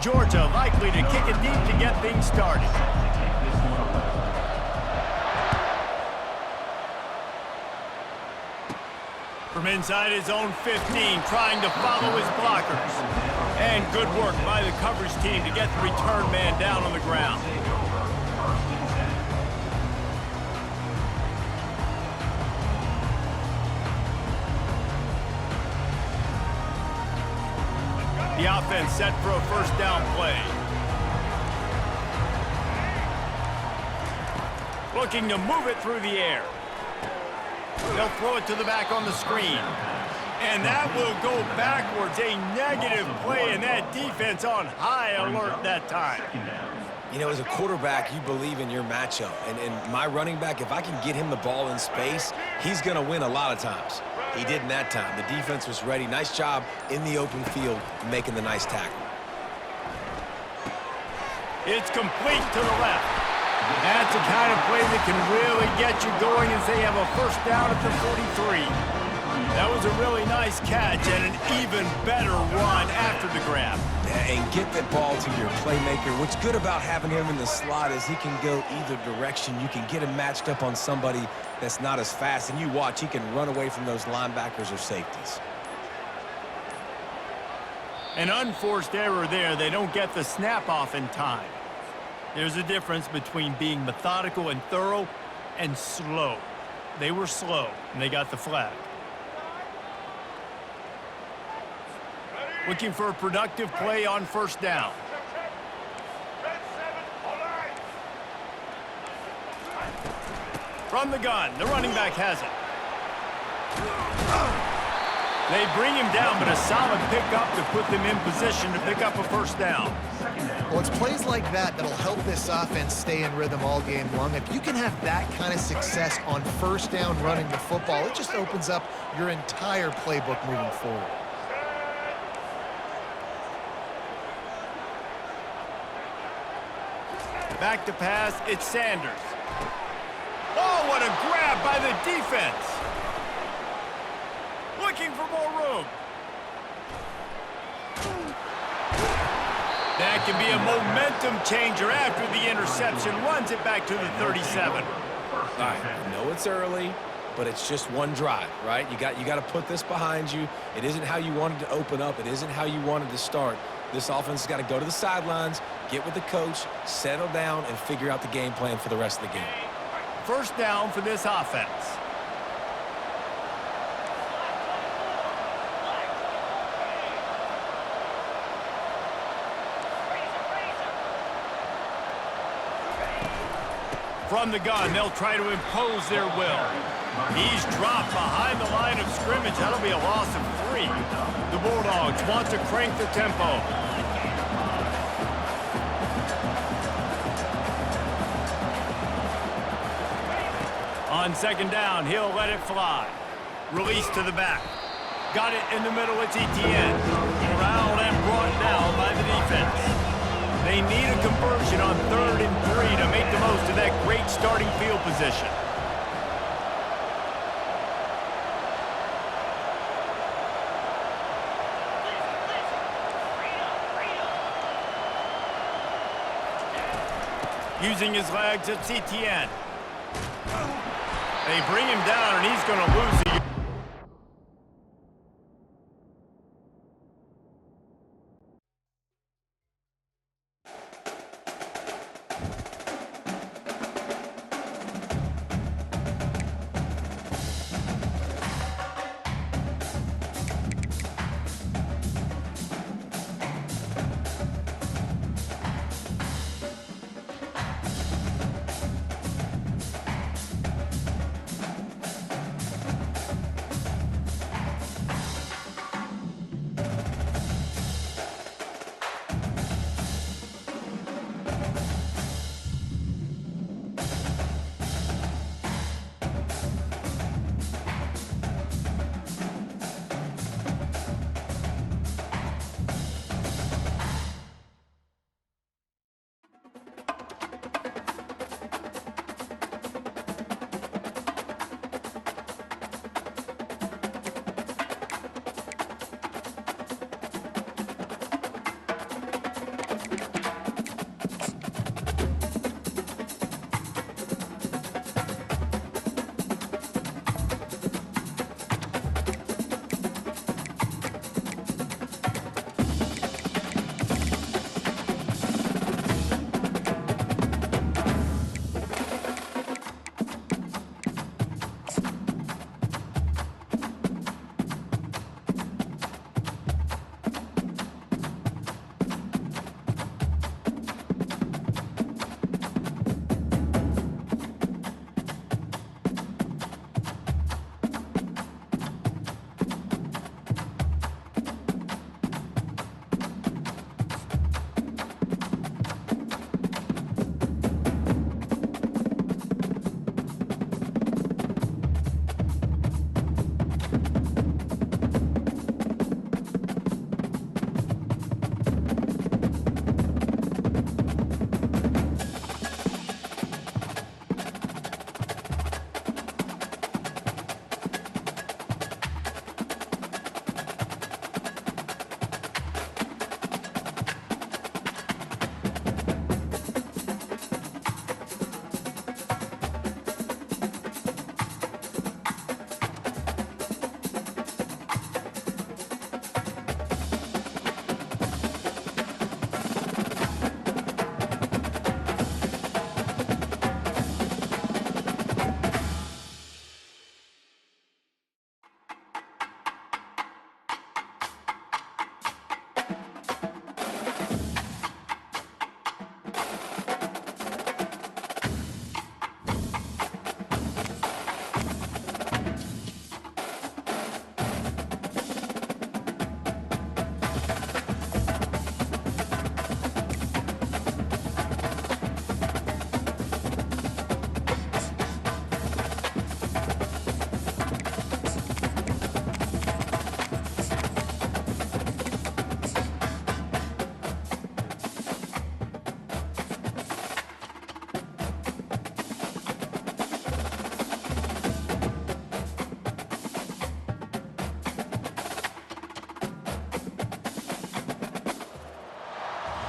Georgia likely to kick it deep to get things started. From inside his own 15, trying to follow his blockers. And good work by the coverage team to get the return man down on the ground. The offense set for a first down play. Looking to move it through the air. They'll throw it to the back on the screen. And that will go backwards. A negative play, and that defense on high alert that time. You know, as a quarterback, you believe in your matchup. And my running back, if I can get him the ball in space, he's going to win a lot of times. He didn't that time. The defense was ready. Nice job in the open field making the nice tackle. It's complete to the left. That's the kind of play that can really get you going as they have a first down at the 43. That was a really nice catch and an even better run after the grab. Yeah, and get that ball to your playmaker. What's good about having him in the slot is he can go either direction. You can get him matched up on somebody that's not as fast, and you watch, he can run away from those linebackers or safeties. An unforced error there. They don't get the snap off in time. There's a difference between being methodical and thorough and slow. They were slow, and they got the flag. Looking for a productive play on first down. From the gun, the running back has it. They bring him down, but a solid pickup to put them in position to pick up a first down. Well, it's plays like that that'll help this offense stay in rhythm all game long. If you can have that kind of success on first down running the football, it just opens up your entire playbook moving forward. Back to pass, it's Sanders. Oh, what a grab by the defense. Looking for more room. That can be a momentum changer after the interception. Runs it back to the 37. All right, I know it's early, but it's just one drive, right? You got to put this behind you. It isn't how you wanted to open up. It isn't how you wanted to start. This offense has got to go to the sidelines, get with the coach, settle down, and figure out the game plan for the rest of the game. First down for this offense. From the gun, they'll try to impose their will. He's dropped behind the line of scrimmage. That'll be a loss of 3. The Bulldogs want to crank the tempo. On second down, he'll let it fly. Release to the back. Got it in the middle, it's Etienne. Corralled and brought down by the defense. They need a conversion on 3rd and 3 to make the most of that great starting field position. Using his legs, it's Etienne. They bring him down, and he's going to lose the...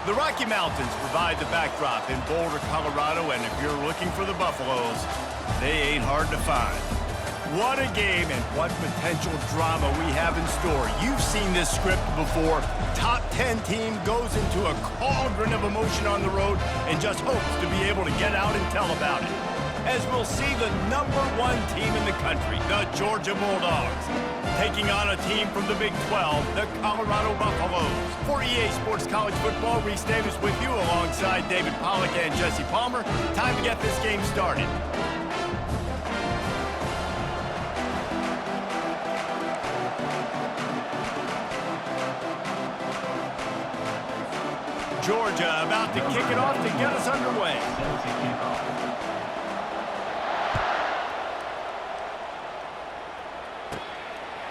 The Rocky Mountains provide the backdrop in Boulder, Colorado, and if you're looking for the Buffaloes, they ain't hard to find. What a game and what potential drama we have in store. You've seen this script before. Top 10 team goes into a cauldron of emotion on the road and just hopes to be able to get out and tell about it. As we'll see the #1 team in the country, the Georgia Bulldogs, taking on a team from the Big 12, the Colorado Buffaloes. For EA Sports College Football, Reese Davis with you alongside David Pollack and Jesse Palmer. Time to get this game started. Georgia about to kick it off to get us underway.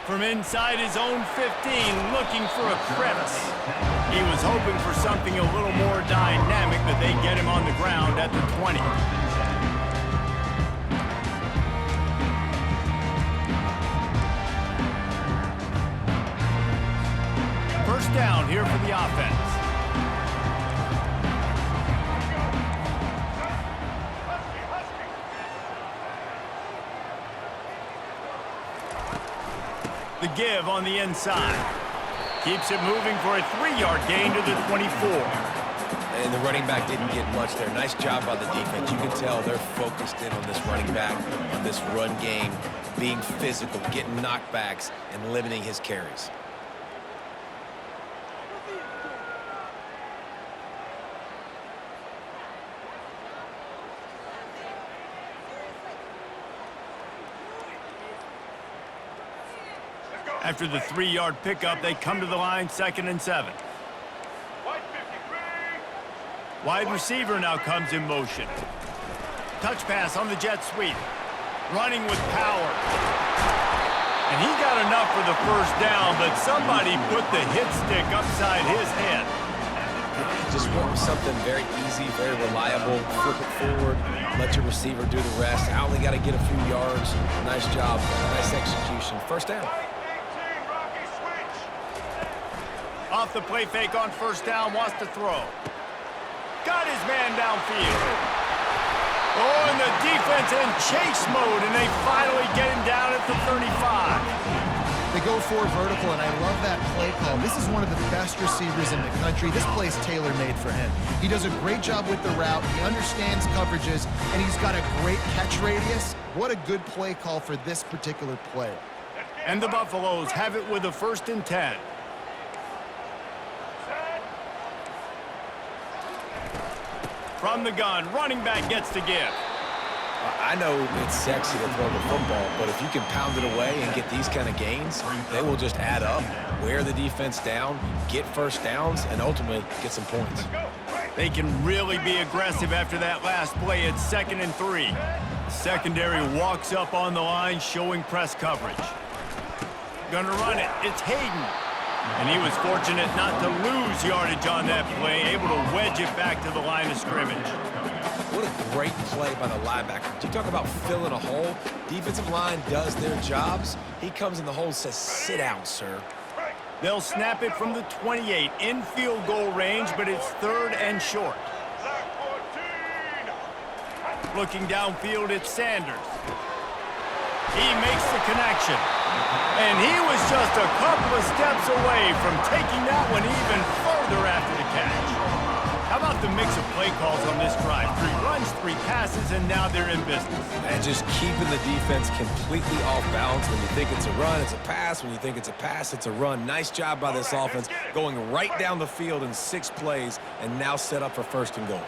From inside his own 15, looking for a crevice. He was hoping for something a little more dynamic, but they get him on the ground at the 20. First down here for the offense. The give on the inside. Keeps it moving for a 3-yard gain to the 24. And the running back didn't get much there. Nice job by the defense. You can tell they're focused in on this running back, on this run game, being physical, getting knockbacks, and limiting his carries. After the 3-yard pickup, they come to the line, 2nd and 7. Wide receiver now comes in motion. Touch pass on the jet sweep. Running with power. And he got enough for the first down, but somebody put the hit stick upside his head. Just want something very easy, very reliable. Flip it forward, let your receiver do the rest. I only got to get a few yards. Nice job, nice execution. First down. Off the play fake on first down, wants to throw. Got his man downfield. Oh, and the defense in chase mode, and they finally get him down at the 35. They go for vertical, and I love that play call. This is one of the best receivers in the country. This play's tailor-made for him. He does a great job with the route. He understands coverages, and he's got a great catch radius. What a good play call for this particular play. And the Buffaloes have it with a 1st and 10. From the gun, running back gets to give. I know it's sexy to throw the football, but if you can pound it away and get these kind of gains, they will just add up, wear the defense down, get first downs, and ultimately get some points. They can really be aggressive after that last play. It's 2nd and 3. The secondary walks up on the line, showing press coverage. Gonna run it. It's Hayden. And he was fortunate not to lose yardage on that play, able to wedge it back to the line of scrimmage. What a great play by the linebacker. You talk about filling a hole. Defensive line does their jobs. He comes in the hole and says, sit down, sir. They'll snap it from the 28 in field goal range, but it's 3rd and short. Looking downfield, it's Sanders. He makes the connection. And he was just a couple of steps away from taking that one even further after the catch. How about the mix of play calls on this drive? 3 runs, 3 passes, and now they're in business. And just keeping the defense completely off balance. When you think it's a run, it's a pass. When you think it's a pass, it's a run. Nice job by this offense, going right down the field in 6 plays, and now set up for 1st and goal.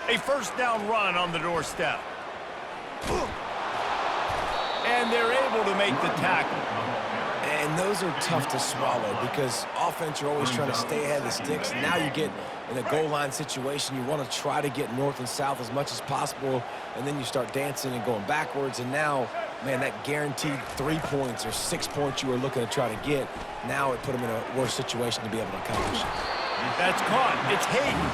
A 1st down run on the doorstep. And they're able to make the tackle. And those are tough to swallow because offense, you're always trying to stay ahead of the sticks. Now you get in a goal line situation, you want to try to get north and south as much as possible, and then you start dancing and going backwards. And now, man, that guaranteed 3 points or 6 points you were looking to try to get, now it put them in a worse situation to be able to accomplish it. That's caught. It's Hayden.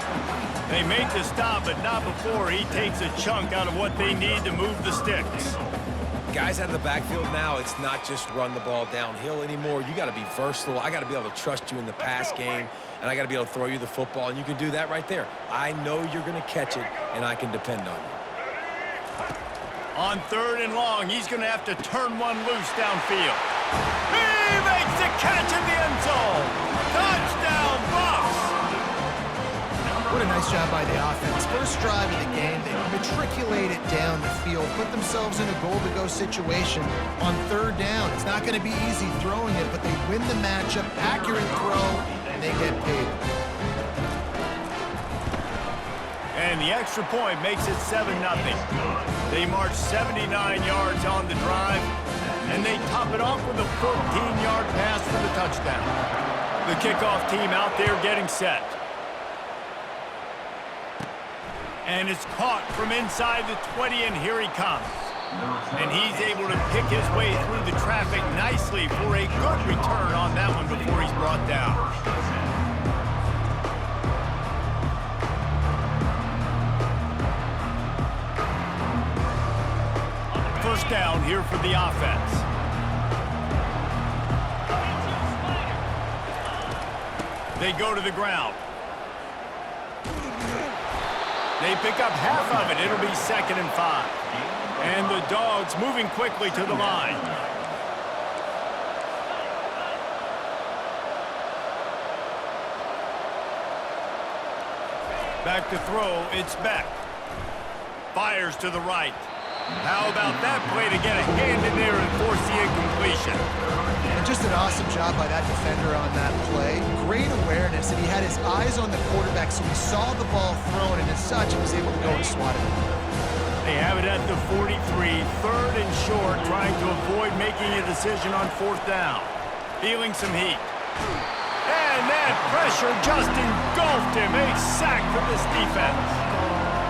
They make the stop, but not before he takes a chunk out of what they need to move the sticks. Guys out of the backfield now, it's not just run the ball downhill anymore. You got to be versatile. I got to be able to trust you in the pass game, and I got to be able to throw you the football, and you can do that right there. I know you're going to catch it, and I can depend on you. On 3rd and long, he's going to have to turn one loose downfield. He makes the catch in the end zone. Touchdown, Buffs! What a nice job by the offense. First drive of the game, they matriculate it down the field, put themselves in a goal-to-go situation on 3rd down. It's not going to be easy throwing it, but they win the matchup, accurate throw, and they get paid. And the extra point makes it 7-0. They march 79 yards on the drive, and they top it off with a 14-yard pass for the touchdown. The kickoff team out there getting set. And it's caught from inside the 20, and here he comes. And he's able to pick his way through the traffic nicely for a good return on that one before he's brought down. First down here for the offense. They go to the ground. They pick up half of it. It'll be 2nd and 5. And the Dogs moving quickly to the line. Back to throw, it's Beck. Fires to the right. How about that play to get a hand in there and force the incompletion? And just an awesome job by that defender on that play. Great awareness, and he had his eyes on the quarterback, so he saw the ball thrown, and as such, he was able to go and swat it. They have it at the 43, 3rd and short, trying to avoid making a decision on 4th down. Feeling some heat. And that pressure just engulfed him. A sack for this defense.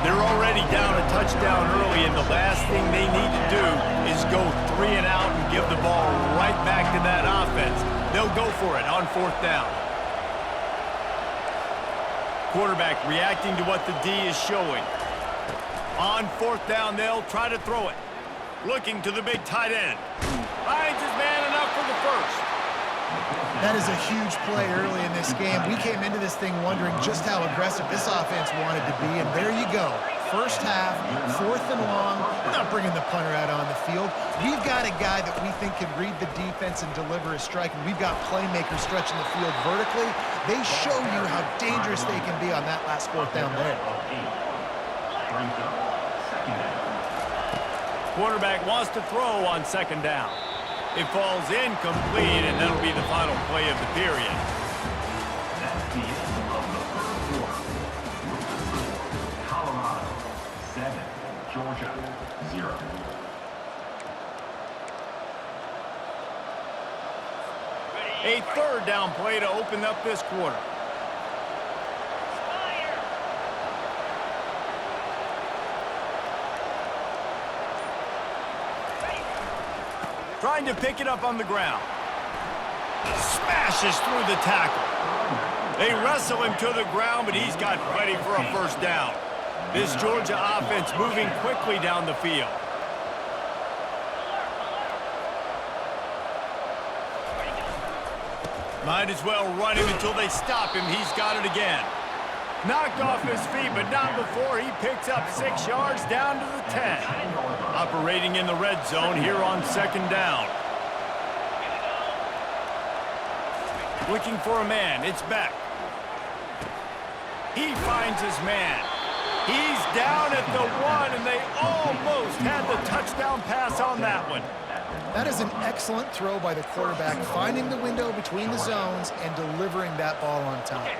They're already down a touchdown early, and the last thing they need to do is go 3 and out and give the ball right back to that offense. They'll go for it on 4th down. Quarterback reacting to what the D is showing. On 4th down, they'll try to throw it. Looking to the big tight end. Finds his man enough for the first. That is a huge play early in this game. We came into this thing wondering just how aggressive this offense wanted to be, and there you go. First half, 4th and long. We're not bringing the punter out on the field. We've got a guy that we think can read the defense and deliver a strike, and we've got playmakers stretching the field vertically. They show you how dangerous they can be on that last 4th down there. Quarterback wants to throw on 2nd down. It falls incomplete, and that'll be the final play of the period. That's the end of the 3rd quarter. Colorado 7, Georgia 0. A 3rd down play to open up this quarter. Trying to pick it up on the ground. Smashes through the tackle. They wrestle him to the ground, but he's got plenty for a 1st down. This Georgia offense moving quickly down the field. Might as well run him until they stop him. He's got it again. Knocked off his feet, but not before he picks up 6 yards down to the 10. Operating in the red zone here on 2nd down. Looking for a man. It's Beck. He finds his man. He's down at the 1, and they almost had the touchdown pass on that one. That is an excellent throw by the quarterback, finding the window between the zones and delivering that ball on time.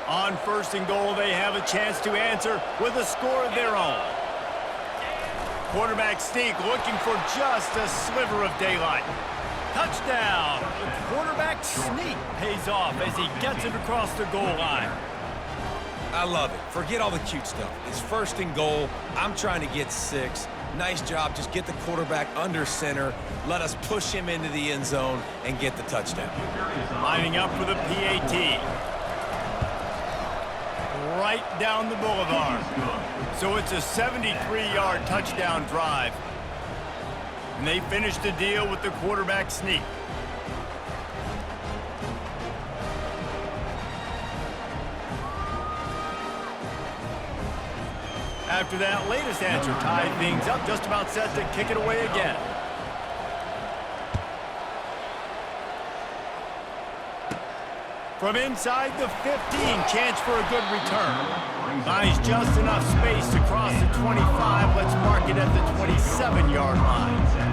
On 1st and goal, they have a chance to answer with a score of their own. Quarterback sneak looking for just a sliver of daylight. Touchdown! The quarterback sneak pays off as he gets it across the goal line. I love it. Forget all the cute stuff. It's 1st and goal. I'm trying to get 6. Nice job. Just get the quarterback under center. Let us push him into the end zone and get the touchdown. Lining up for the PAT. right down the boulevard. So it's a 73-yard touchdown drive. And they finish the deal with the quarterback sneak. After that latest answer tied things up, just about set to kick it away again. From inside the 15, chance for a good return. Finds just enough space to cross the 25. Let's mark it at the 27-yard line.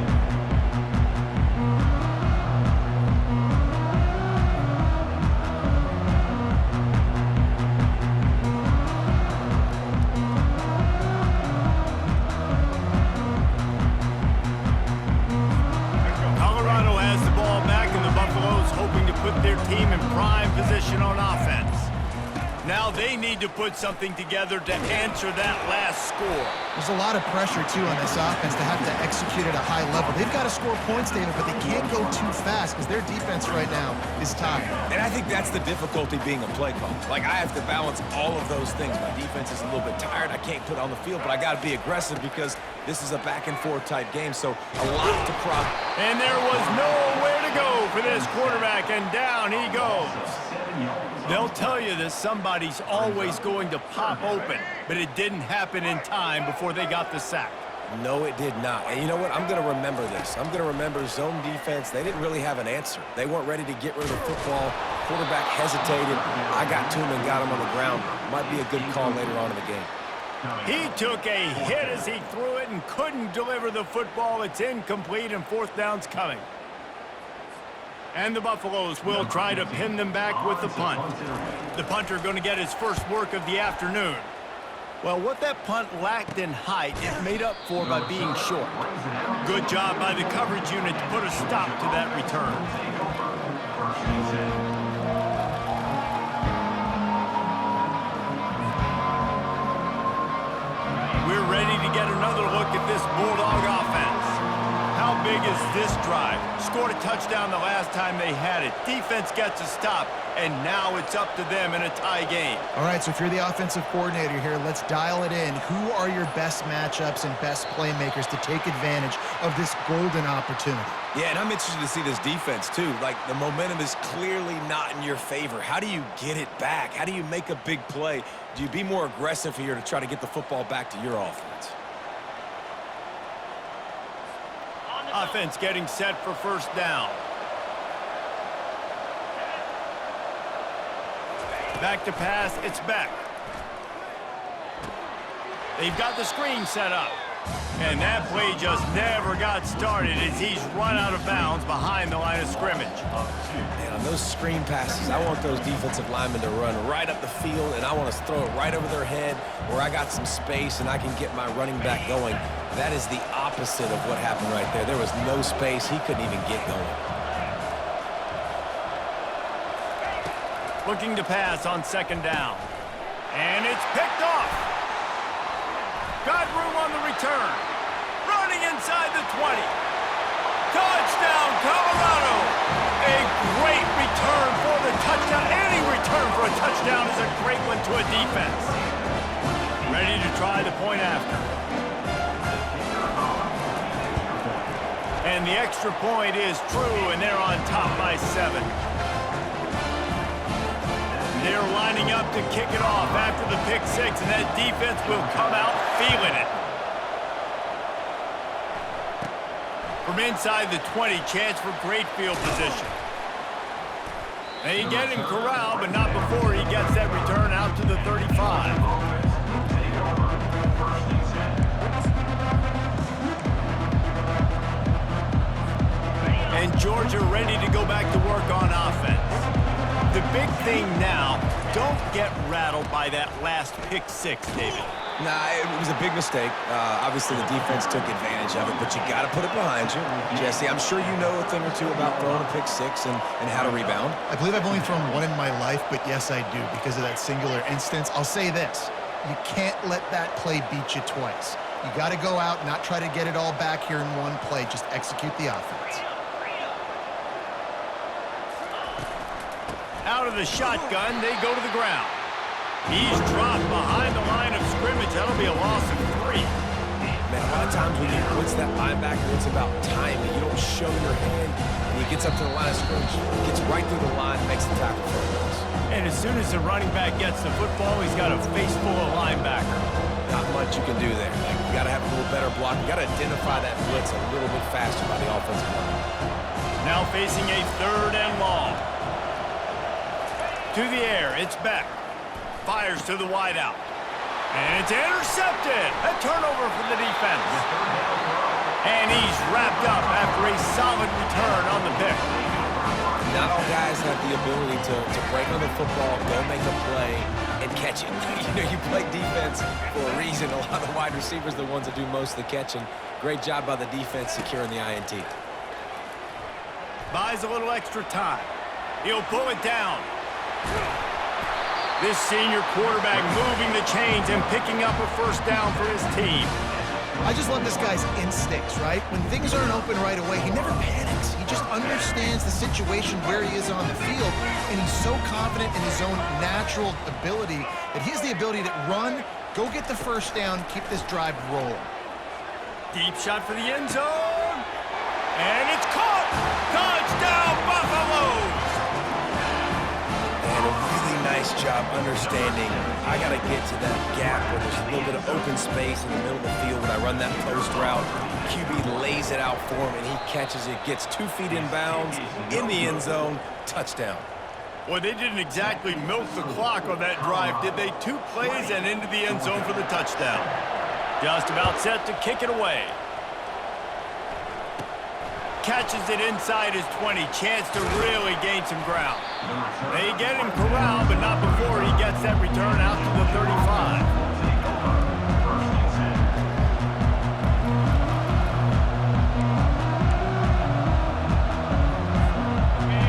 Put their team in prime position on offense. Now they need to put something together to answer that last score. There's a lot of pressure, too, on this offense to have to execute at a high level. They've got to score points, David, but they can't go too fast because their defense right now is tired. And I think that's the difficulty being a play call. Like, I have to balance all of those things. My defense is a little bit tired. I can't put it on the field, but I got to be aggressive because this is a back-and-forth type game, so a lot to prop. And there was nowhere to go for this quarterback, and down he goes. They'll tell you that somebody's always going to pop open, but it didn't happen in time before they got the sack. No, it did not. And you know what? I'm going to remember this. I'm going to remember zone defense. They didn't really have an answer. They weren't ready to get rid of the football. Quarterback hesitated. I got to him and got him on the ground. Might be a good call later on in the game. He took a hit as he threw it and couldn't deliver the football. It's incomplete and fourth down's coming. And the Buffaloes will try to pin them back with the punt. The punter going to get his first work of the afternoon. Well, what that punt lacked in height, it made up for by being short. Good job by the coverage unit to put a stop to that return. We're ready to get another look at this Bulldog offense. How big is this drive? Scored a touchdown the last time they had it. Defense gets a stop, and now it's up to them in a tie game. All right, so if you're the offensive coordinator here, let's dial it in. Who are your best matchups and best playmakers to take advantage of this golden opportunity? Yeah, and I'm interested to see this defense, too. Like, the momentum is clearly not in your favor. How do you get it back? How do you make a big play? Do you be more aggressive here to try to get the football back to your offense? Offense getting set for first down. Back to pass, it's back. They've got the screen set up. And that play just never got started as he's run out of bounds behind the line of scrimmage. Man, on those screen passes, I want those defensive linemen to run right up the field, and I want to throw it right over their head where I got some space and I can get my running back going. That is the opposite of what happened right there. There was no space. He couldn't even get going. Looking to pass on second down. And it's picked off. Got room on the return. Running inside the 20. Touchdown, Colorado. A great return for the touchdown. Any return for a touchdown is a great one to a defense. Ready to try the point after. And the extra point is true, and they're on top by 7. They're lining up to kick it off after the pick six, and that defense will come out feeling it. From inside the 20, chance for great field position. They get him corralled, but not before he gets that return out to the 35. And Georgia ready to go back to work on offense. The big thing now, don't get rattled by that last pick six, David. Nah, it was a big mistake. Obviously, the defense took advantage of it, but you got to put it behind you. Jesse, I'm sure you know a thing or two about throwing a pick six and how to rebound. I believe I've only thrown one in my life, but yes, I do because of that singular instance. I'll say this. You can't let that play beat you twice. You got to go out, not try to get it all back here in one play. Just execute the offense. Out of the shotgun, they go to the ground. He's dropped behind the line of scrimmage. That'll be a loss of 3. Man, a lot of times when you blitz that linebacker, it's about timing. You don't show your hand, and he gets up to the line of scrimmage, gets right through the line, makes the tackle for a loss. And as soon as the running back gets the football, he's got a face full of linebacker. Not much you can do there. You got to have a little better block. You got to identify that blitz a little bit faster by the offensive line. Now facing a 3rd and long. To the air, it's Beck. Fires to the wideout. And it's intercepted. A turnover for the defense. And he's wrapped up after a solid return on the pick. Not all guys have the ability to break on the football, go make a play, and catch it. You know, you play defense for a reason. A lot of wide receivers are the ones that do most of the catching. Great job by the defense securing the INT. Buys a little extra time. He'll pull it down. This senior quarterback moving the chains and picking up a 1st down for his team. I just love this guy's instincts, right? When things aren't open right away, he never panics. He just understands the situation where he is on the field, and he's so confident in his own natural ability that he has the ability to run, go get the 1st down, keep this drive rolling. Deep shot for the end zone. And it's caught. Touchdown, Buffaloes. And a really nice job understanding I got to get to that gap where there's a little bit of open space in the middle of the field when I run that post route. QB lays it out for him, and he catches it, gets 2 feet in bounds, in the end zone, touchdown. Well, they didn't exactly milk the clock on that drive, did they? 2 plays and into the end zone for the touchdown. Just about set to kick it away. Catches it inside his 20. Chance to really gain some ground. They get him corralled, but not before he gets that return out to the 35.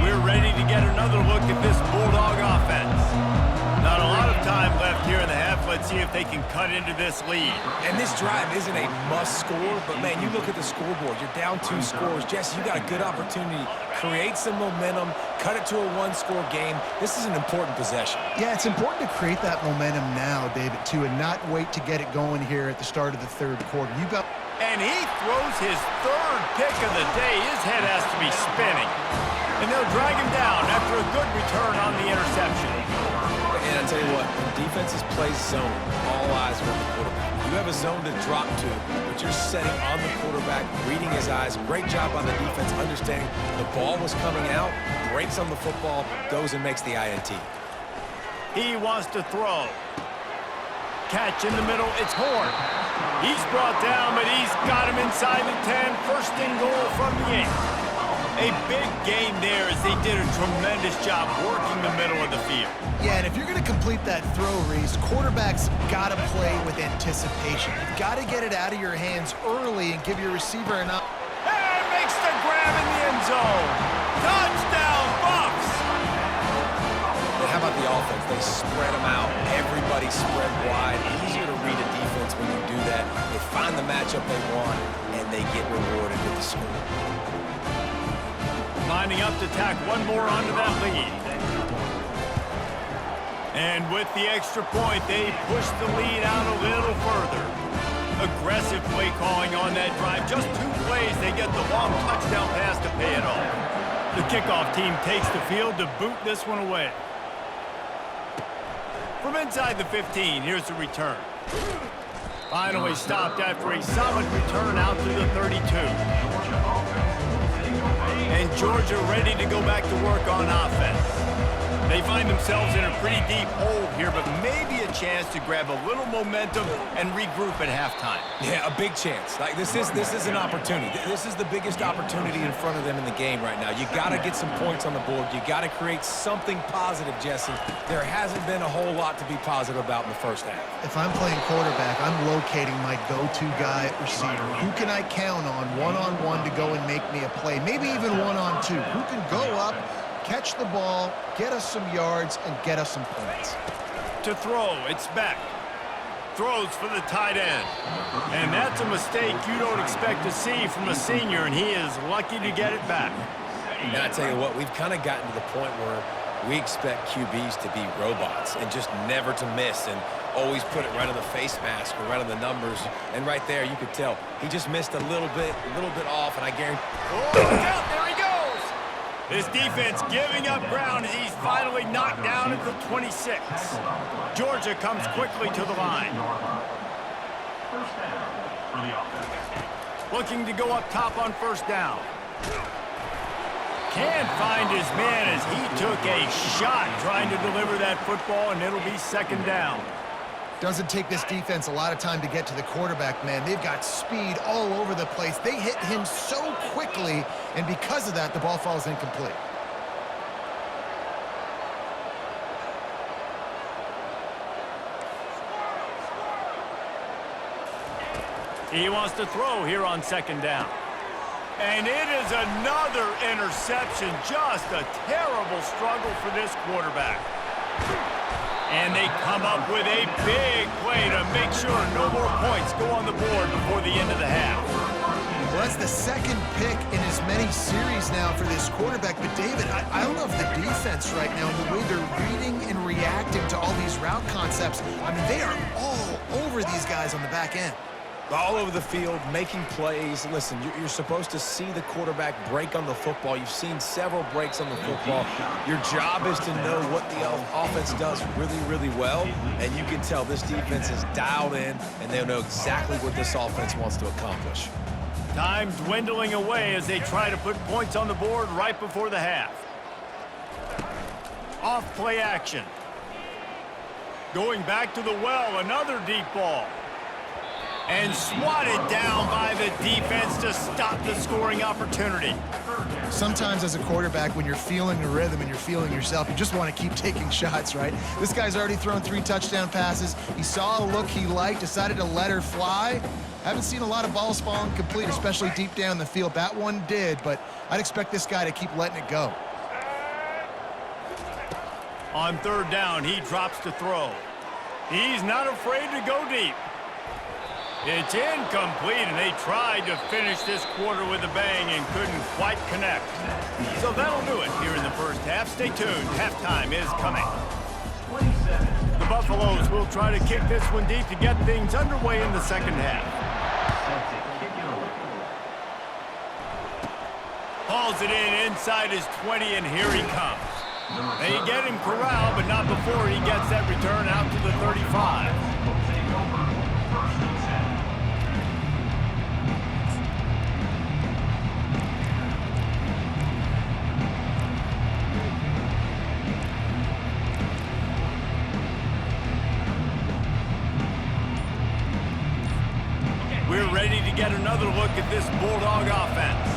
We're ready to get another look at this Bulldog offense. Not a lot of time left here in the half. Let's see if they can cut into this lead. And this drive isn't a must score, but man, you look at the scoreboard, you're down 2 scores. Jesse, you got a good opportunity. Create some momentum, cut it to a 1-score game. This is an important possession. Yeah, it's important to create that momentum now, David, too, and not wait to get it going here at the start of the 3rd quarter. And he throws his 3rd pick of the day. His head has to be spinning. And they'll drag him down after a good return on the interception. And I tell you what, when defenses play zone, all eyes are on the quarterback. You have a zone to drop to, but you're setting on the quarterback, reading his eyes. Great job by the defense, understanding the ball was coming out, breaks on the football, goes and makes the INT. He wants to throw. Catch in the middle, it's Horn. He's brought down, but he's got him inside the 10. 1st and goal from the 8. A big gain there as they did a tremendous job working the middle of the field. Yeah, and if you're going to complete that throw, Reese, quarterbacks got to play with anticipation. You've got to get it out of your hands early and give your receiver an up. And makes the grab in the end zone. Touchdown, Buffs! How about the offense? They spread them out. Everybody spread wide. Easier to read a defense when you do that. They find the matchup they want, and they get rewarded with the score. Lining up to tack one more onto that lead. And with the extra point, they push the lead out a little further. Aggressive play calling on that drive. Just 2 plays, they get the long touchdown pass to pay it off. The kickoff team takes the field to boot this one away. From inside the 15, here's the return. Finally stopped after a solid return out to the 32. And Georgia ready to go back to work on offense. They find themselves in a pretty deep hole here, but maybe a chance to grab a little momentum and regroup at halftime. Yeah, a big chance. Like this is an opportunity. This is the biggest opportunity in front of them in the game right now. You got to get some points on the board. You got to create something positive, Jesse. There hasn't been a whole lot to be positive about in the first half. If I'm playing quarterback, I'm locating my go-to guy at receiver. Who can I count on one-on-one to go and make me a play? Maybe even one-on-two. Who can go up, catch the ball, get us some yards, and get us some points. To throw, it's Beck. Throws for the tight end. And that's a mistake you don't expect to see from a senior, and he is lucky to get it back. And I tell you what, we've kind of gotten to the point where We expect QBs to be robots and just never to miss and always put it right on the face mask or right on the numbers. And right there, you could tell he just missed a little bit off, and I guarantee. Oh, look out, there he goes! This defense giving up ground as he's finally knocked down at the 26. Georgia comes quickly to the line. First down for the offense. Looking to go up top on first down. Can't find his man as he took a shot trying to deliver that football, and it'll be second down. Doesn't take this defense a lot of time to get to the quarterback, man. They've got speed all over the place. They hit him so quickly, and because of that, the ball falls incomplete. He wants to throw here on second down. And it is another interception. Just a terrible struggle for this quarterback. And they come up with a big play to make sure no more points go on the board before the end of the half. Well, that's the second pick in as many series now for this quarterback. But, David, I don't know if the defense right now and the way they're reading and reacting to all these route concepts, I mean, they are all over these guys on the back end. All over the field, making plays. Listen, you're supposed to see the quarterback break on the football. You've seen several breaks on the football. Your job is to know what the offense does really, really well, and you can tell this defense is dialed in, and they know exactly what this offense wants to accomplish. Time dwindling away as they try to put points on the board right before the half. Off play action. Going back to the well, another deep ball. And swatted down by the defense to stop the scoring opportunity. Sometimes as a quarterback, when you're feeling the rhythm and you're feeling yourself, you just want to keep taking shots, right? This guy's already thrown 3 touchdown passes. He saw a look he liked, decided to let her fly. Haven't seen a lot of balls falling complete, especially deep down the field. That one did, but I'd expect this guy to keep letting it go. On third down, he drops to throw. He's not afraid to go deep. It's incomplete, and they tried to finish this quarter with a bang and couldn't quite connect. So that'll do it here in the first half. Stay tuned. Halftime is coming. The Buffaloes will try to kick this one deep to get things underway in the second half. Hauls it in inside his 20, and here he comes. They get him corralled, but not before he gets that return out to the 35. We're ready to get another look at this Bulldog offense.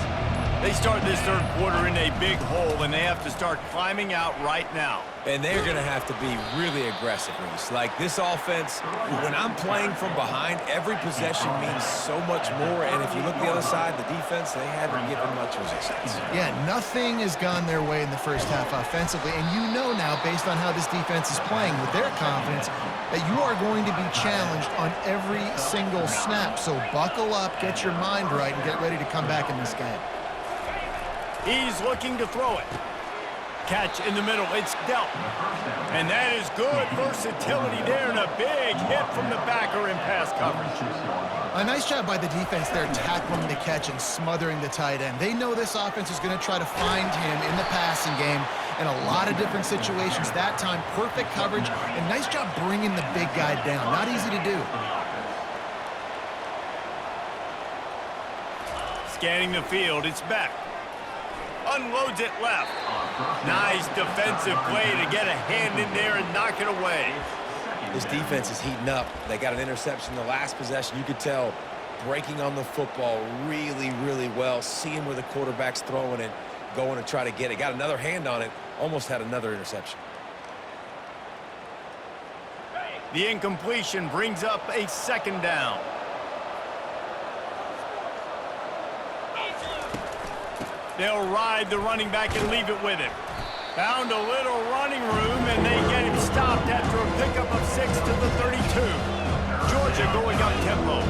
They start this third quarter in a big hole, and they have to start climbing out right now. And they're going to have to be really aggressive, Reese. Like this offense, when I'm playing from behind, every possession means so much more. And if you look the other side, the defense, they haven't given much resistance. Yeah, nothing has gone their way in the first half offensively. And you know now, based on how this defense is playing with their confidence, that you are going to be challenged on every single snap. So buckle up, get your mind right, and get ready to come back in this game. He's looking to throw it. Catch in the middle. It's dealt. And that is good versatility there, and a big hit from the backer in pass coverage. A nice job by the defense there, tackling the catch and smothering the tight end. They know this offense is going to try to find him in the passing game in a lot of different situations. That time, perfect coverage, and nice job bringing the big guy down. Not easy to do. Scanning the field, it's back. Unloads it left. Nice defensive play to get a hand in there and knock it away. This defense is heating up. They got an interception the last possession. You could tell breaking on the football really, really well. Seeing where the quarterback's throwing it, going to try to get it. Got another hand on it. Almost had another interception. The incompletion brings up a second down. They'll ride the running back and leave it with him. Found a little running room, and they get him stopped after a pickup of 6 to the 32. Georgia going up tempo.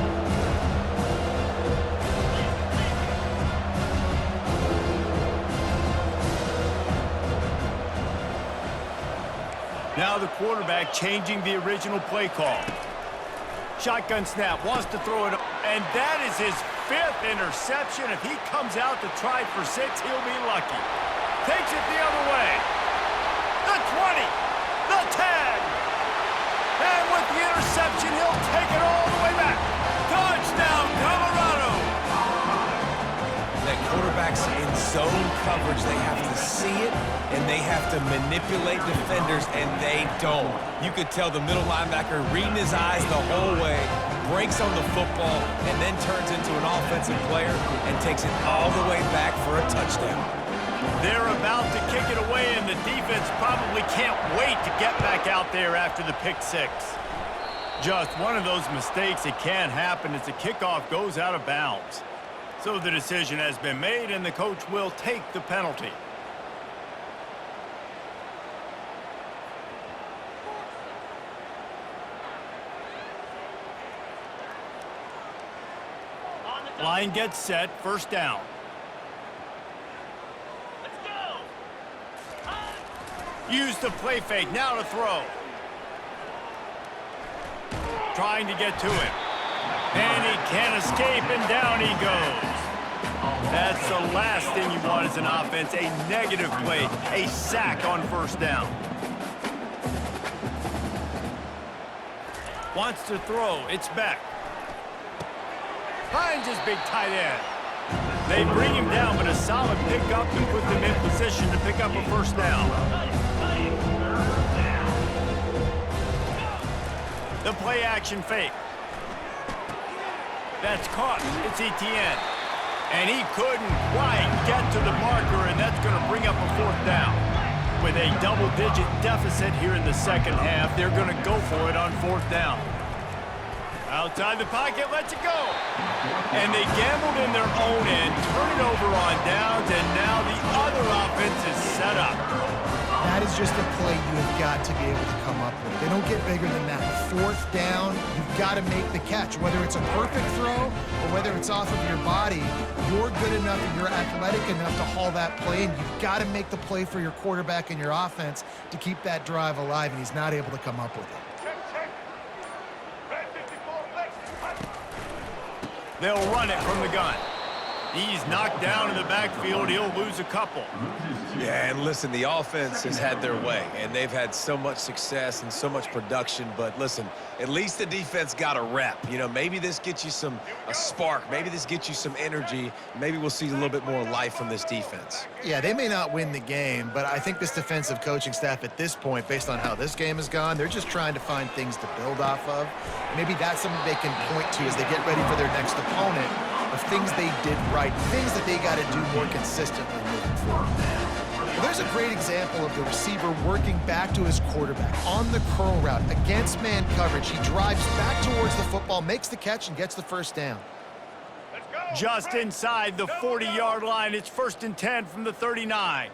now the quarterback changing the original play call. Shotgun snap, wants to throw it, and that is his 5th interception. If he comes out to try for 6, he'll be lucky. Takes it the other way. The 20, the 10, and with the interception, he'll take it all the way back. Touchdown, Colorado! That quarterback's in zone coverage. They have to see it, and they have to manipulate defenders, and they don't. You could tell the middle linebacker reading his eyes the whole way, breaks on the football, and then turns into an offensive player and takes it all the way back for a touchdown. They're about to kick it away, and the defense probably can't wait to get back out there after the pick 6. Just one of those mistakes that can happen as the kickoff goes out of bounds. So the decision has been made, and the coach will take the penalty. Line gets set, first down. Use the play fake, now to throw. Trying to get to him. And he can't escape, and down he goes. That's the last thing you want as an offense, a negative play, a sack on first down. Wants to throw, it's back. Finds his big tight end. They bring him down, but a solid pickup to put them in position to pick up a first down. The play action fake. That's caught. It's Etienne. And he couldn't quite get to the marker, and that's going to bring up a fourth down. With a double-digit deficit here in the second half, they're going to go for it on fourth down. Outside the pocket, lets it go. And they gambled in their own end, turn it over on downs, and now the other offense is set up. That is just a play you have got to be able to come up with. They don't get bigger than that. Fourth down, you've got to make the catch. Whether it's a perfect throw or whether it's off of your body, you're good enough and you're athletic enough to haul that play, and you've got to make the play for your quarterback and your offense to keep that drive alive, and he's not able to come up with it. They'll run it from the gun. He's knocked down in the backfield. He'll lose a couple. Yeah, and listen, the offense has had their way, and they've had so much success and so much production. But listen, at least the defense got a rep. You know, maybe this gets you a spark. Maybe this gets you some energy. Maybe we'll see a little bit more life from this defense. Yeah, they may not win the game, but I think this defensive coaching staff at this point, based on how this game has gone, they're just trying to find things to build off of. Maybe that's something they can point to as they get ready for their next opponent, of things they did right, things that they got to do more consistently moving forward. Well, there's a great example of the receiver working back to his quarterback on the curl route against man coverage. He drives back towards the football, makes the catch, and gets the first down. Just inside the 40-yard line. It's 1st and 10 from the 39.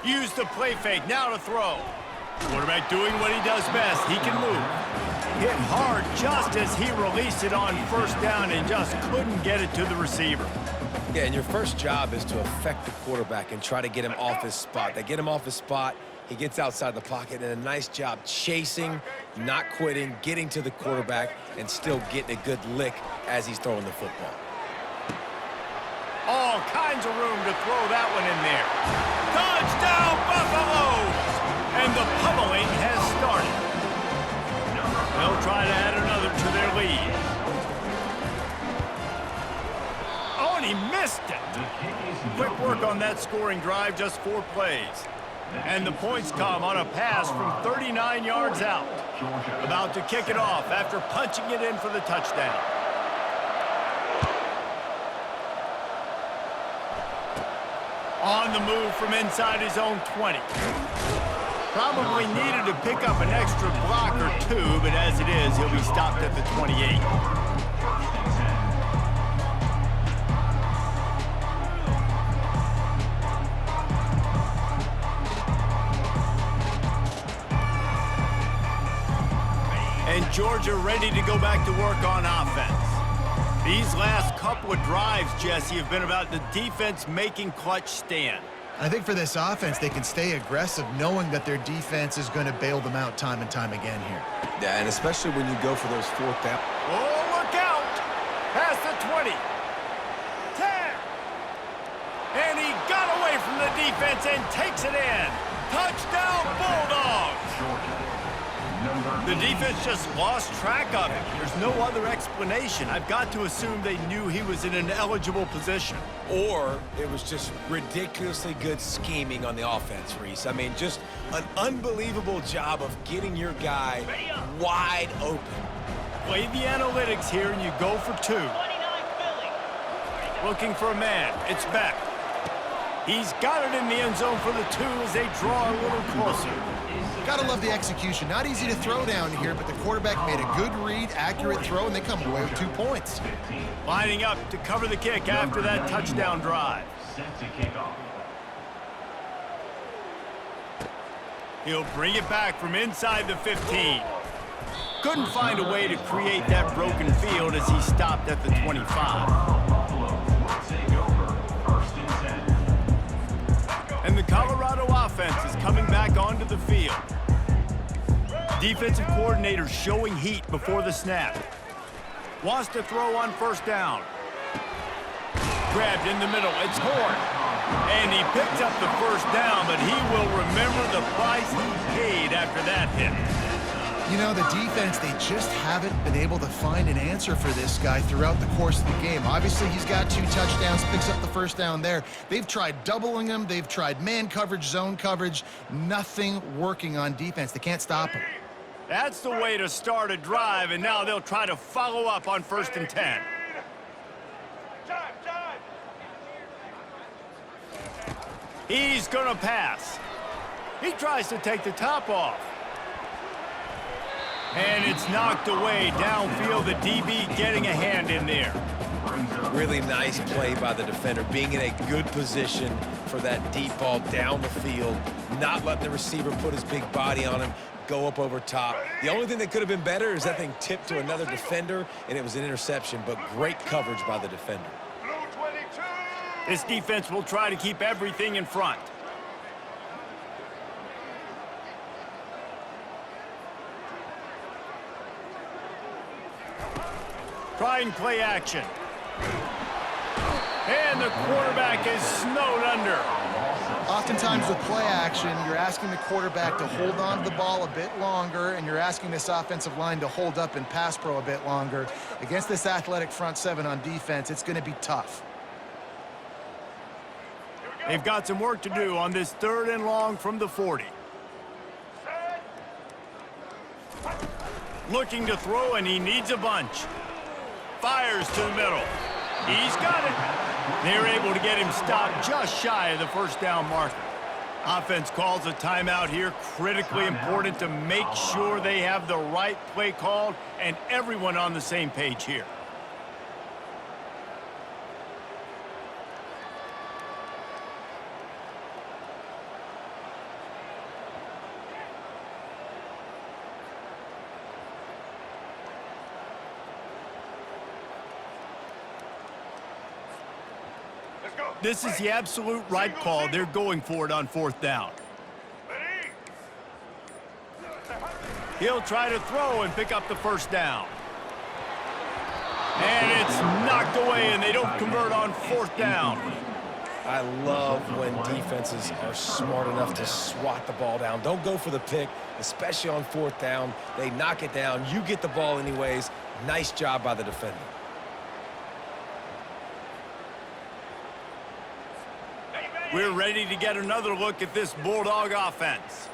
Use the play fake, now to throw. Quarterback doing what he does best. He can move. Hit hard just as he released it on first down and just couldn't get it to the receiver. Yeah, and your first job is to affect the quarterback and try to get him off his spot. They get him off his spot, he gets outside the pocket, and a nice job chasing, not quitting, getting to the quarterback, and still getting a good lick as he's throwing the football. All kinds of room to throw that one in there. Touchdown, Buffaloes! And the pummeling has started. They'll try to add another to their lead. Oh, and he missed it. Quick work on that scoring drive, just 4 plays. And the points come on a pass from 39 yards out. About to kick it off after punching it in for the touchdown. On the move from inside his own 20. Probably needed to pick up an extra block or 2, but as it is, he'll be stopped at the 28. And Georgia ready to go back to work on offense. These last couple of drives, Jesse, have been about the defense making clutch stand. I think for this offense, they can stay aggressive knowing that their defense is going to bail them out time and time again here. Yeah, and especially when you go for those fourth down. Oh, look out! Past the 20. 10. And he got away from the defense and takes it in. Touchdown, Bulldogs! The defense just lost track of him. There's no other explanation. I've got to assume they knew he was in an eligible position. Or it was just ridiculously good scheming on the offense, Reese. I mean, just an unbelievable job of getting your guy wide open. Play the analytics here, and you go for 2. Looking for a man. It's Beck. He's got it in the end zone for the 2 as they draw a little closer. Gotta love the execution. Not easy to throw down here, but the quarterback made a good read, accurate throw, and they come away with 2 points. Lining up to cover the kick after that touchdown drive. Set to kick off. He'll bring it back from inside the 15. Couldn't find a way to create that broken field as he stopped at the 25. Buffalo force a over 1st and 10. And the Colorado offense is coming back onto the field. Defensive coordinator showing heat before the snap. Wants to throw on 1st down. Grabbed in the middle. It's Horn. And he picked up the 1st down, but he will remember the price he paid after that hit. You know, the defense, they just haven't been able to find an answer for this guy throughout the course of the game. Obviously, he's got 2 touchdowns, picks up the 1st down there. They've tried doubling him. They've tried man coverage, zone coverage. Nothing working on defense. They can't stop him. That's the way to start a drive, and now they'll try to follow up on 1st and 10. He's gonna pass. He tries to take the top off. And it's knocked away downfield. The DB getting a hand in there. Really nice play by the defender, being in a good position for that deep ball down the field, not letting the receiver put his big body on him, go up over top. The only thing that could have been better is that thing tipped to another defender, and it was an interception, but great coverage by the defender. This defense will try to keep everything in front. Trying play action. And the quarterback is snowed under. Oftentimes with play action, you're asking the quarterback to hold on to the ball a bit longer, and you're asking this offensive line to hold up in pass pro a bit longer. Against this athletic front 7 on defense, it's going to be tough. They've got some work to do on this 3rd and long from the 40. Looking to throw, and he needs a bunch. Fires to the middle. He's got it. They're able to get him stopped just shy of the 1st down marker. Offense calls a timeout here. Critically important to make sure they have the right play called and everyone on the same page here. This is the absolute right call. They're going for it on 4th down. He'll try to throw and pick up the 1st down. And it's knocked away, and they don't convert on 4th down. I love when defenses are smart enough to swat the ball down. Don't go for the pick, especially on 4th down. They knock it down. You get the ball anyways. Nice job by the defender. We're ready to get another look at this Bulldog offense.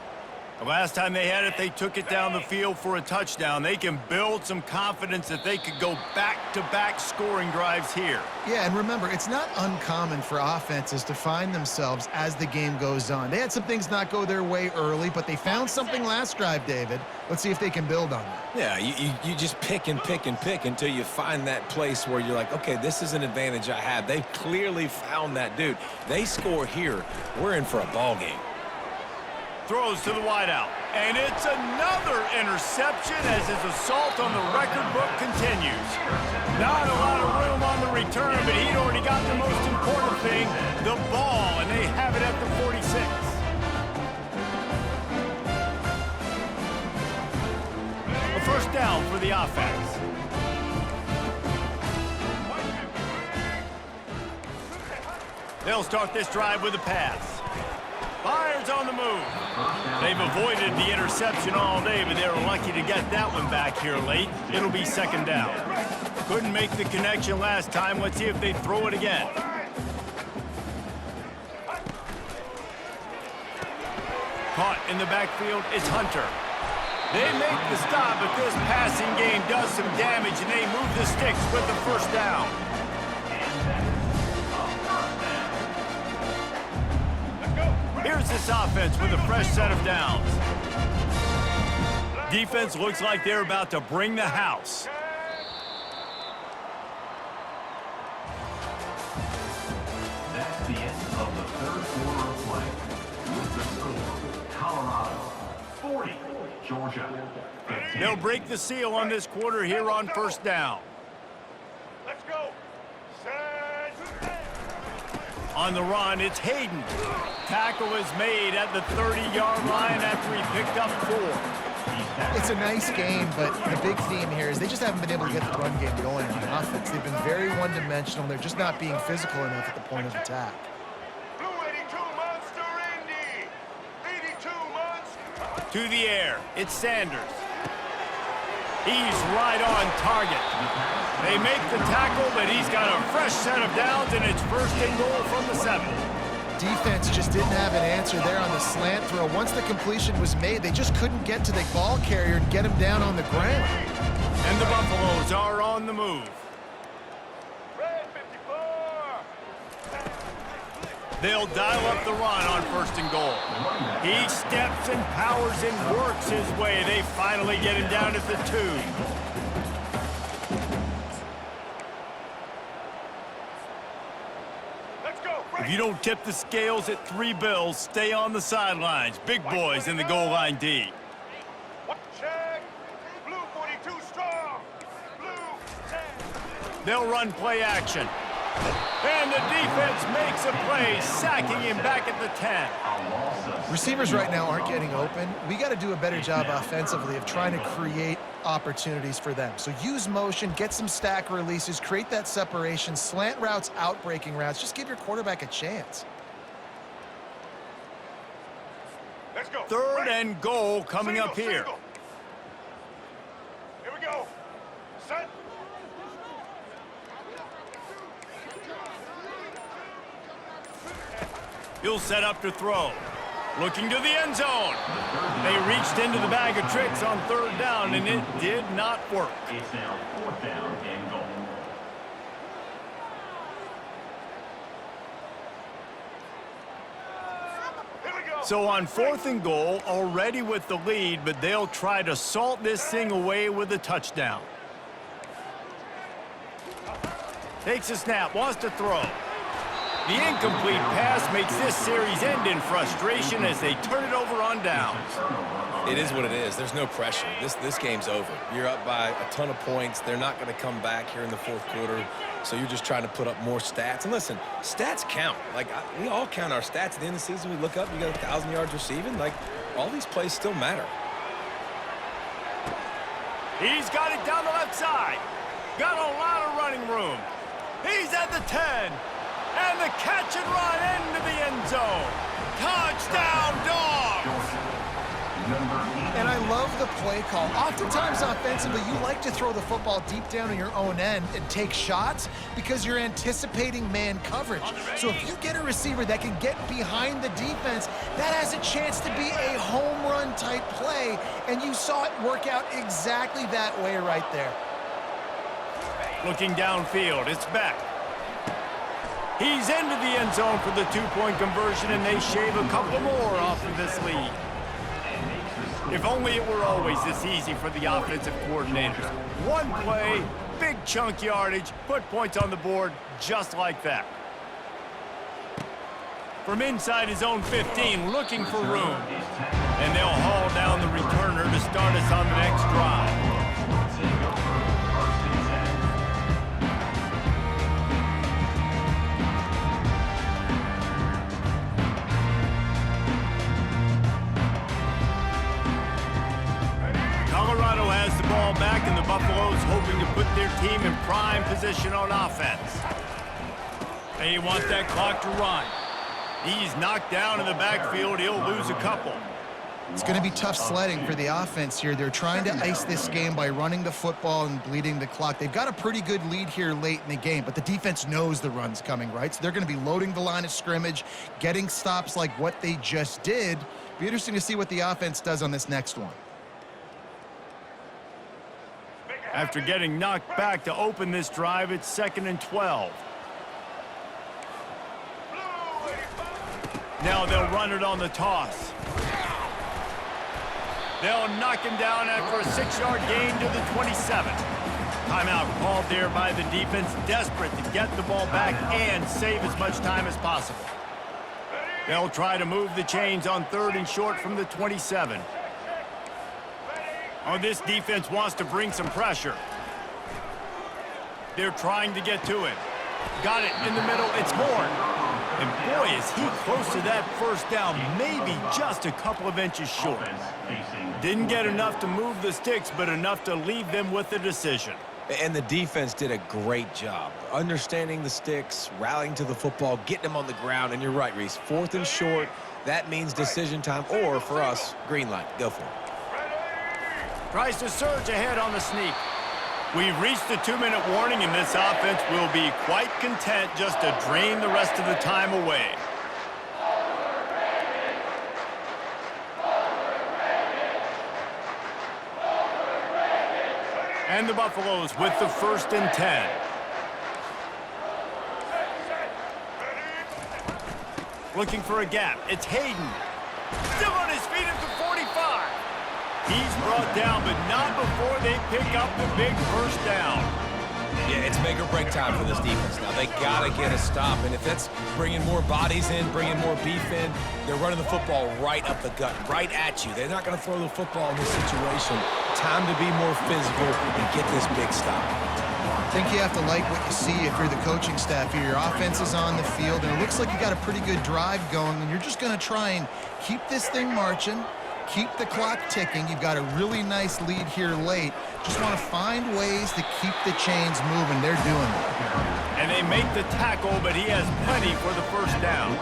The last time they had it, they took it down the field for a touchdown. They can build some confidence that they could go back-to-back scoring drives here. Yeah, and remember, it's not uncommon for offenses to find themselves as the game goes on. They had some things not go their way early, but they found something last drive, David. Let's see if they can build on that. Yeah, you just pick and pick and pick until you find that place where you're like, okay, this is an advantage I have. They've clearly found that, dude. They score here, we're in for a ball game. Throws to the wideout. And it's another interception as his assault on the record book continues. Not a lot of room on the return, but he'd already got the most important thing, the ball, and they have it at the 46. A first down for the offense. They'll start this drive with a pass. Fires on the move. They've avoided the interception all day, but they were lucky to get that one back here late. It'll be second down. Couldn't make the connection last time. Let's see if they throw it again. Caught in the backfield, it's Hunter. They make the stop, but this passing game does some damage, and they move the sticks with the first down. Here's this offense with a fresh set of downs. Defense looks like they're about to bring the house. That's the end of the third quarter of play. With the score, Colorado 40, Georgia 15. They'll break the seal on this quarter here on first down. Let's go. On the run, it's Hayden. Tackle is made at the 30-yard line after he picked up 4. It's a nice game, but the big theme here is they just haven't been able to get the run game going on offense. They've been very one-dimensional. They're just not being physical enough at the point of attack. Blue 82 Monster Indy. 82 months. To the air, it's Sanders. He's right on target. They make the tackle, but he's got a fresh set of downs, and it's first and goal from the 7. Defense just didn't have an answer there on the slant throw. Once the completion was made, they just couldn't get to the ball carrier and get him down on the ground. And the Buffaloes are on the move. Red 54. They'll dial up the run on first and goal. He steps and powers and works his way. They finally get him down at the 2. If you don't tip the scales at 3 bills, stay on the sidelines. Big boys in the goal line D. Check. Blue 42 strong. Blue check. They'll run play action. And the defense makes a play, sacking him back at the 10. Receivers right now aren't getting open. We got to do a better job offensively of trying to create opportunities for them. So use motion, get some stack releases, create that separation, slant routes, out-breaking routes. Just give your quarterback a chance. Let's go. Third and goal coming up here. Single. Here we go. Set. He'll set up to throw. Looking to the end zone. They reached into the bag of tricks on third down, and it did not work. It's now fourth down and goal. Here we go. So on fourth and goal, already with the lead, but they'll try to salt this thing away with a touchdown. Takes a snap, wants to throw. The incomplete pass makes this series end in frustration as they turn it over on downs. It is what it is. There's no pressure. This game's over. You're up by a ton of points. They're not going to come back here in the fourth quarter, so you're just trying to put up more stats. And listen, stats count. Like, we all count our stats. At the end of the season, we look up, you got 1,000 yards receiving. Like, all these plays still matter. He's got it down the left side. Got a lot of running room. He's at the 10. And the catch and run into the end zone. Touchdown, Dogs! And I love the play call. Oftentimes offensively, you like to throw the football deep down in your own end and take shots because you're anticipating man coverage. So if you get a receiver that can get behind the defense, that has a chance to be a home run type play, and you saw it work out exactly that way right there. Looking downfield, it's Beck. He's into the end zone for the 2-point conversion, and they shave a couple more off of this lead. If only it were always this easy for the offensive coordinators. One play, big chunk yardage, put points on the board just like that. From inside his own 15, looking for room. And they'll haul down the returner to start us on the next drive. Colorado has the ball back, and the Buffaloes hoping to put their team in prime position on offense. They want that clock to run. He's knocked down in the backfield. He'll lose a couple. It's going to be tough sledding for the offense here. They're trying to ice this game by running the football and bleeding the clock. They've got a pretty good lead here late in the game, but the defense knows the run's coming, right? So they're going to be loading the line of scrimmage, getting stops like what they just did. Be interesting to see what the offense does on this next one. After getting knocked back to open this drive, it's 2nd and 12. Now they'll run it on the toss. They'll knock him down after a 6-yard gain to the 27. Timeout called there by the defense, desperate to get the ball back and save as much time as possible. They'll try to move the chains on 3rd and short from the 27. Oh, this defense wants to bring some pressure. They're trying to get to him. Got it in the middle. It's Horn. And boy, is he close to that first down, maybe just a couple of inches short. Didn't get enough to move the sticks, but enough to leave them with the decision. And the defense did a great job understanding the sticks, rallying to the football, getting them on the ground. And you're right, Reese, 4th and short, that means decision time, or for us, green light. Go for it. Tries to surge ahead on the sneak. We've reached the 2-minute warning, and this offense will be quite content just to drain the rest of the time away. And the Buffaloes with the 1st and 10. Looking for a gap. It's Hayden. Still on his feet at the 45. He's brought down, but not before they pick up the big first down. Yeah, it's make or break time for this defense now. They got to get a stop, and if that's bringing more bodies in, bringing more beef in, they're running the football right up the gut, right at you. They're not going to throw the football in this situation. Time to be more physical and get this big stop. I think you have to like what you see if you're the coaching staff here. Your offense is on the field, and it looks like you got a pretty good drive going, and you're just going to try and keep this thing marching. Keep the clock ticking. You've got a really nice lead here late. Just want to find ways to keep the chains moving. They're doing it. And they make the tackle, but he has plenty for the first down.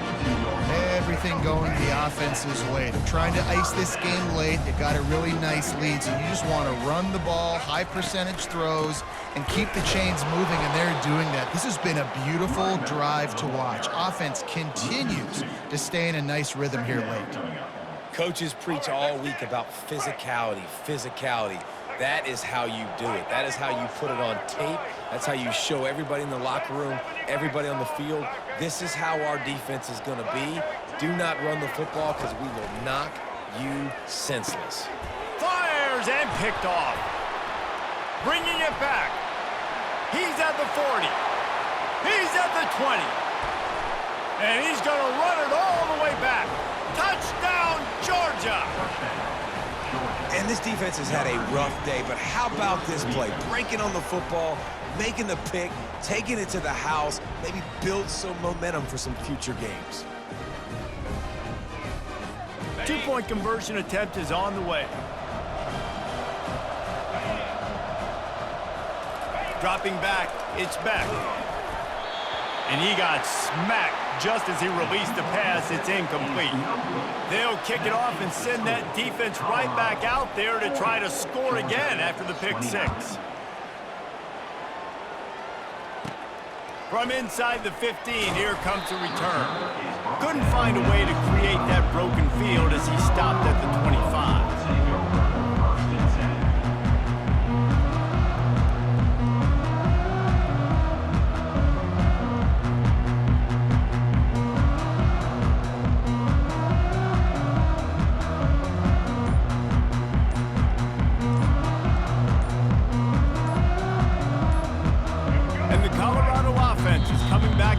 Everything going the offense's way. They're trying to ice this game late. They've got a really nice lead, so you just want to run the ball, high percentage throws, and keep the chains moving, and they're doing that. This has been a beautiful drive to watch. Offense continues to stay in a nice rhythm here late. Coaches preach all week about physicality, physicality. That is how you do it. That is how you put it on tape. That's how you show everybody in the locker room, everybody on the field. This is how our defense is going to be. Do not run the football because we will knock you senseless. Fires and picked off. Bringing it back. He's at the 40. He's at the 20. And he's going to run it all the way back. Touchdown, Georgia! And this defense has had a rough day, but how about this play? Breaking on the football, making the pick, taking it to the house, maybe build some momentum for some future games. 2-point conversion attempt is on the way. Dropping back, it's back. And he got smacked just as he released the pass. It's incomplete. They'll kick it off and send that defense right back out there to try to score again after the pick six. From inside the 15, here comes the return. Couldn't find a way to create that broken field as he stopped at the 25.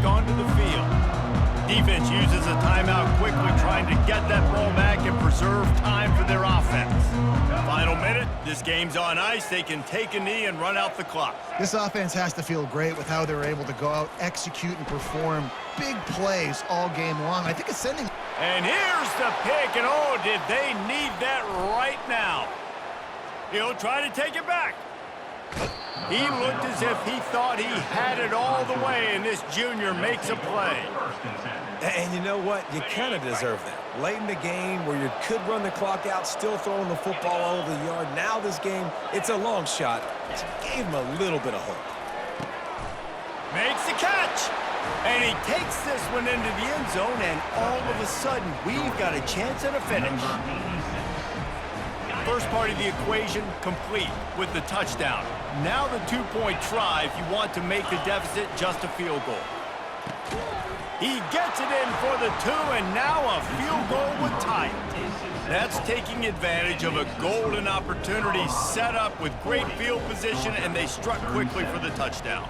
Onto the field. Defense uses a timeout quickly, trying to get that ball back and preserve time for their offense. Final minute, this game's on ice. They can take a knee and run out the clock. This offense has to feel great with how they're able to go out, execute, and perform big plays all game long. I think it's sending... And here's the pick, and oh, did they need that right now. He'll try to take it back. He looked as if he thought he had it all the way, and this junior makes a play. And you know what? You kind of deserve that. Late in the game where you could run the clock out, still throwing the football all over the yard. Now this game, it's a long shot. It gave him a little bit of hope. Makes the catch. And he takes this one into the end zone, and all of a sudden, we've got a chance at a finish. First part of the equation complete with the touchdown. Now the two-point try if you want to make the deficit just a field goal. He gets it in for the two, and now a field goal would tie it. That's taking advantage of a golden opportunity set up with great field position, and they struck quickly for the touchdown.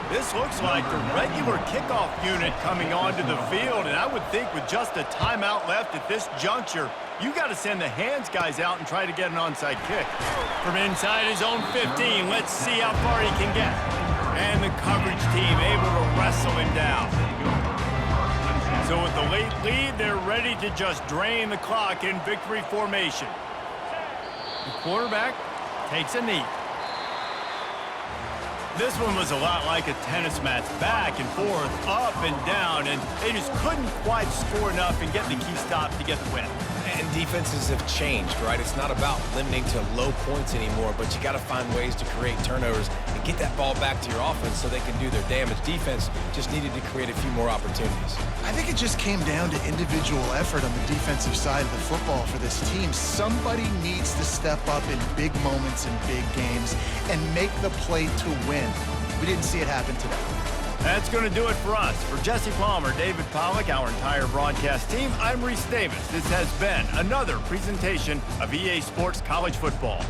This looks like the regular kickoff unit coming onto the field, and I would think with just a timeout left at this juncture, you got to send the hands guys out and try to get an onside kick. From inside his own 15, let's see how far he can get. And the coverage team able to wrestle him down. So with the late lead, they're ready to just drain the clock in victory formation. The quarterback takes a knee. This one was a lot like a tennis match, back and forth, up and down, and they just couldn't quite score enough and get the key stop to get the win. And defenses have changed, right? It's not about limiting to low points anymore, but you got to find ways to create turnovers and get that ball back to your offense so they can do their damage. Defense just needed to create a few more opportunities. I think it just came down to individual effort on the defensive side of the football for this team. Somebody needs to step up in big moments in big games and make the play to win. We didn't see it happen today. That's going to do it for us. For Jesse Palmer, David Pollack, our entire broadcast team, I'm Reese Davis. This has been another presentation of EA Sports College Football.